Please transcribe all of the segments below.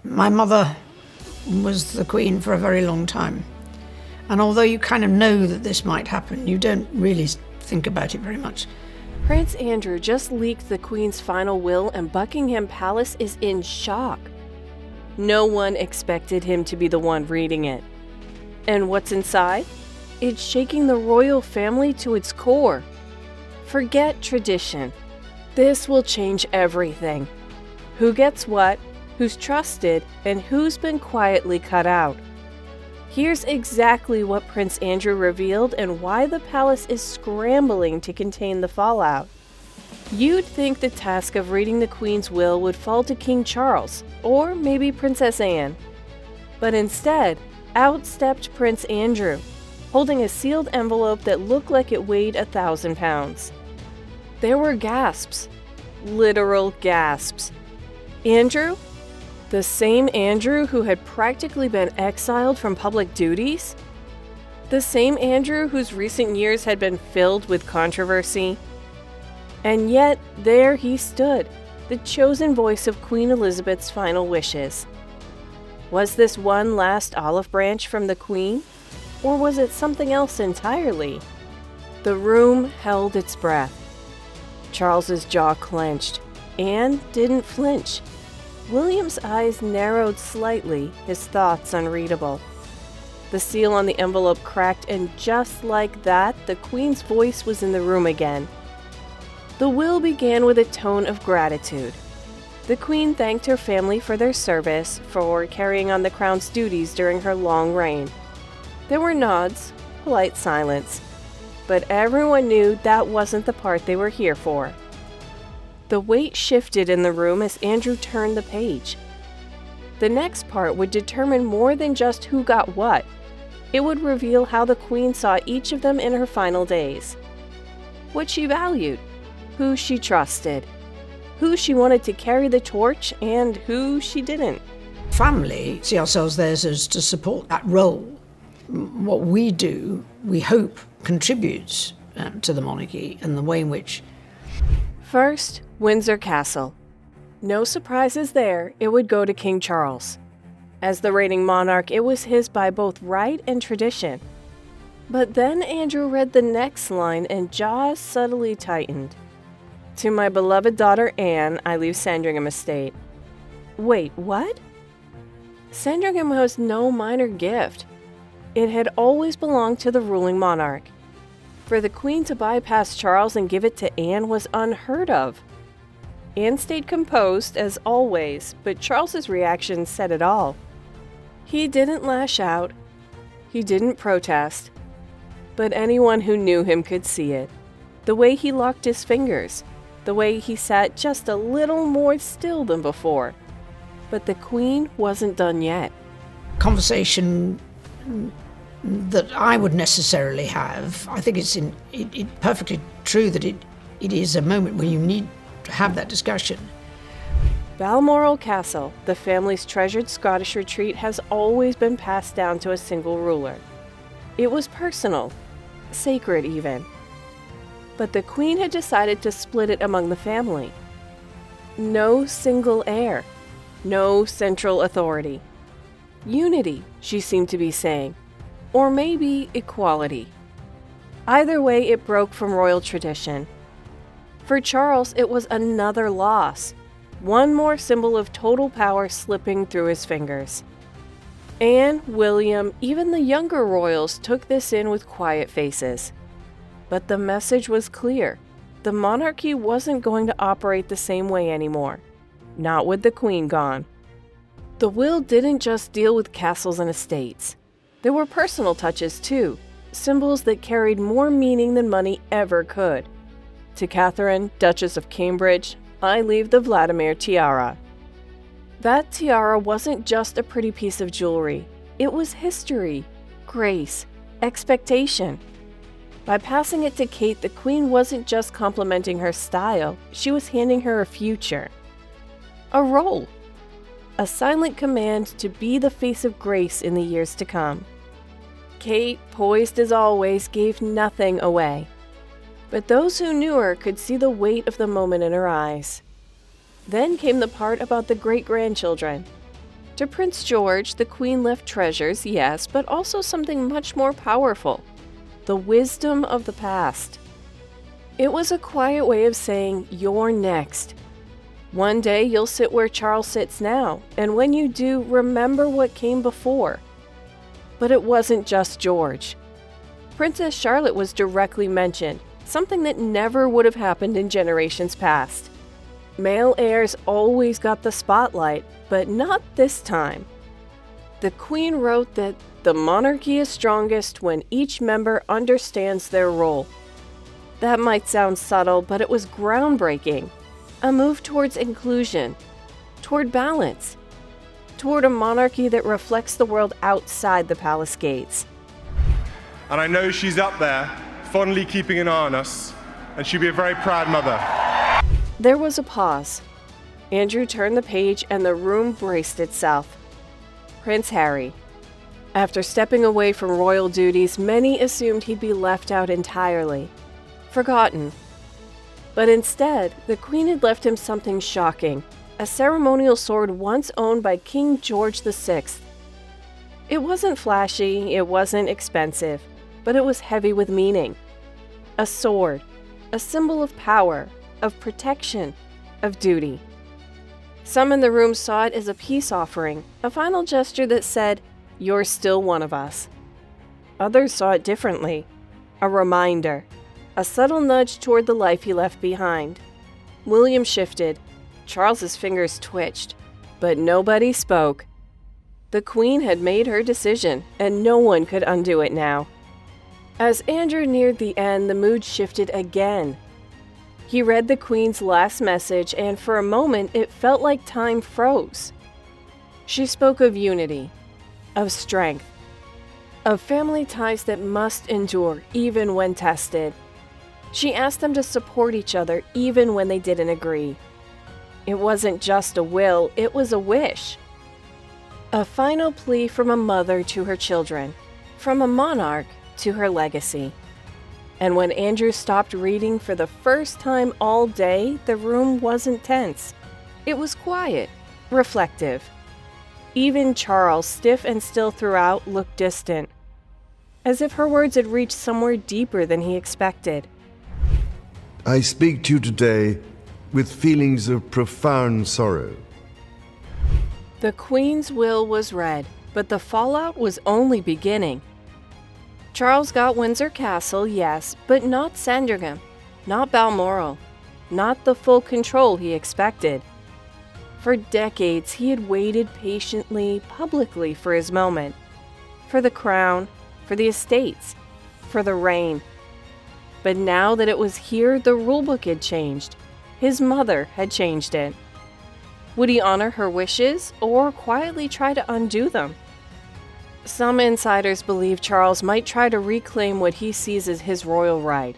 My mother was the Queen for a very long time. And although you kind of know that this might happen, you don't really think about it very much. Prince Andrew just leaked the Queen's final will, and Buckingham Palace is in shock. No one expected him to be the one reading it. And what's inside? It's shaking the royal family to its core. Forget tradition. This will change everything. Who gets what, who's trusted, and who's been quietly cut out. Here's exactly what Prince Andrew revealed and why the palace is scrambling to contain the fallout. You'd think the task of reading the Queen's will would fall to King Charles, or maybe Princess Anne. But instead, out stepped Prince Andrew, holding a sealed envelope that looked like it weighed 1,000 pounds. There were gasps, literal gasps. Andrew? The same Andrew who had practically been exiled from public duties? The same Andrew whose recent years had been filled with controversy? And yet, there he stood, the chosen voice of Queen Elizabeth's final wishes. Was this one last olive branch from the Queen? Or was it something else entirely? The room held its breath. Charles's jaw clenched. Anne didn't flinch. William's eyes narrowed slightly, his thoughts unreadable. The seal on the envelope cracked, and just like that, the Queen's voice was in the room again. The will began with a tone of gratitude. The Queen thanked her family for their service, for carrying on the crown's duties during her long reign. There were nods, polite silence, but everyone knew that wasn't the part they were here for. The weight shifted in the room as Andrew turned the page. The next part would determine more than just who got what. It would reveal how the Queen saw each of them in her final days. What she valued, who she trusted, who she wanted to carry the torch, and who she didn't. Family see ourselves there as to support that role. What we do, we hope, contributes to the monarchy and the way in which. First, Windsor Castle. No surprises there, it would go to King Charles. As the reigning monarch, it was his by both right and tradition. But then Andrew read the next line and jaws subtly tightened. To my beloved daughter Anne, I leave Sandringham estate. Wait, what? Sandringham was no minor gift. It had always belonged to the ruling monarch. For the Queen to bypass Charles and give it to Anne was unheard of. Anne stayed composed, as always, but Charles's reaction said it all. He didn't lash out. He didn't protest. But anyone who knew him could see it. The way he locked his fingers. The way he sat just a little more still than before. But the Queen wasn't done yet. Conversation that I would necessarily have, I think it's perfectly true that it is a moment where you need to have that discussion. Balmoral Castle, the family's treasured Scottish retreat, has always been passed down to a single ruler. It was personal, sacred even. But the Queen had decided to split it among the family. No single heir, no central authority. Unity, she seemed to be saying, or maybe equality. Either way, it broke from royal tradition. For Charles, it was another loss, one more symbol of total power slipping through his fingers. Anne, William, even the younger royals took this in with quiet faces. But the message was clear. The monarchy wasn't going to operate the same way anymore. Not with the Queen gone. The will didn't just deal with castles and estates. There were personal touches too, symbols that carried more meaning than money ever could. To Catherine, Duchess of Cambridge, I leave the Vladimir tiara. That tiara wasn't just a pretty piece of jewelry. It was history, grace, expectation. By passing it to Kate, the Queen wasn't just complimenting her style, she was handing her a future. A role. A silent command to be the face of grace in the years to come. Kate, poised as always, gave nothing away. But those who knew her could see the weight of the moment in her eyes. Then came the part about the great-grandchildren. To Prince George, the Queen left treasures, yes, but also something much more powerful: the wisdom of the past. It was a quiet way of saying, "You're next. One day you'll sit where Charles sits now, and when you do, remember what came before." But it wasn't just George. Princess Charlotte was directly mentioned, something that never would have happened in generations past. Male heirs always got the spotlight, but not this time. The Queen wrote that the monarchy is strongest when each member understands their role. That might sound subtle, but it was groundbreaking. A move towards inclusion, toward balance, toward a monarchy that reflects the world outside the palace gates. And I know she's up there, fondly keeping an eye on us, and she'll be a very proud mother. There was a pause. Andrew turned the page and the room braced itself. Prince Harry. After stepping away from royal duties, many assumed he'd be left out entirely, forgotten. But instead, the Queen had left him something shocking: a ceremonial sword once owned by King George VI. It wasn't flashy, it wasn't expensive, but it was heavy with meaning. A sword, a symbol of power, of protection, of duty. Some in the room saw it as a peace offering, a final gesture that said, "You're still one of us." Others saw it differently, a reminder, a subtle nudge toward the life he left behind. William shifted. Charles's fingers twitched, but nobody spoke. The Queen had made her decision, and no one could undo it now. As Andrew neared the end, the mood shifted again. He read the Queen's last message, and for a moment it felt like time froze. She spoke of unity, of strength, of family ties that must endure even when tested. She asked them to support each other even when they didn't agree. It wasn't just a will, it was a wish. A final plea from a mother to her children, from a monarch to her legacy. And when Andrew stopped reading for the first time all day, the room wasn't tense. It was quiet, reflective. Even Charles, stiff and still throughout, looked distant, as if her words had reached somewhere deeper than he expected. I speak to you today with feelings of profound sorrow. The Queen's will was read, but the fallout was only beginning. Charles got Windsor Castle, yes, but not Sandringham, not Balmoral, not the full control he expected. For decades, he had waited patiently, publicly for his moment. For the crown, for the estates, for the reign. But now that it was here, the rulebook had changed. His mother had changed it. Would he honor her wishes, or quietly try to undo them? Some insiders believe Charles might try to reclaim what he sees as his royal right,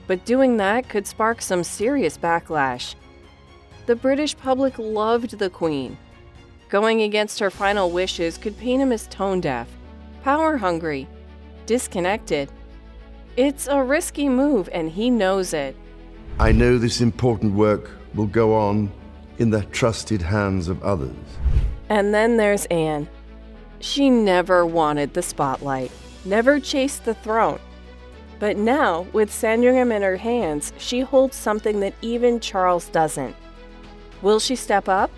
but doing that could spark some serious backlash. The British public loved the Queen. Going against her final wishes could paint him as tone-deaf, power-hungry, disconnected. It's a risky move, and he knows it. I know this important work will go on in the trusted hands of others. And then there's Anne. She never wanted the spotlight, never chased the throne. But now, with Sandringham in her hands, she holds something that even Charles doesn't. Will she step up?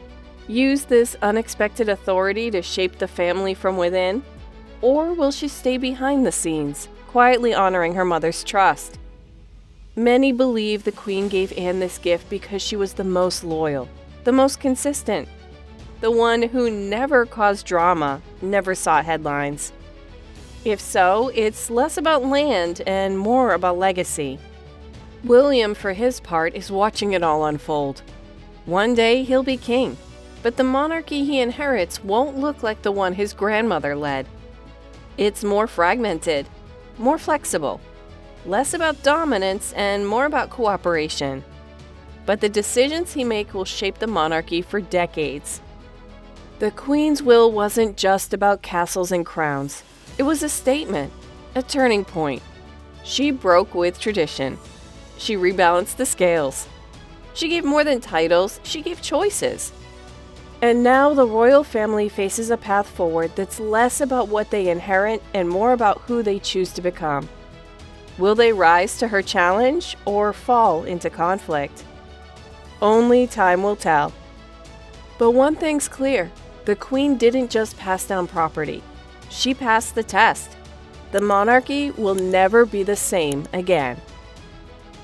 Use this unexpected authority to shape the family from within? Or will she stay behind the scenes, quietly honoring her mother's trust? Many believe the Queen gave Anne this gift because she was the most loyal, the most consistent, the one who never caused drama, never saw headlines. If so, it's less about land and more about legacy. William, for his part, is watching it all unfold. One day he'll be king, but the monarchy he inherits won't look like the one his grandmother led. It's more fragmented, more flexible, less about dominance and more about cooperation. But the decisions he makes will shape the monarchy for decades. The Queen's will wasn't just about castles and crowns. It was a statement, a turning point. She broke with tradition. She rebalanced the scales. She gave more than titles, she gave choices. And now the royal family faces a path forward that's less about what they inherit and more about who they choose to become. Will they rise to her challenge or fall into conflict? Only time will tell. But one thing's clear, the queen didn't just pass down property. She passed the test. The monarchy will never be the same again.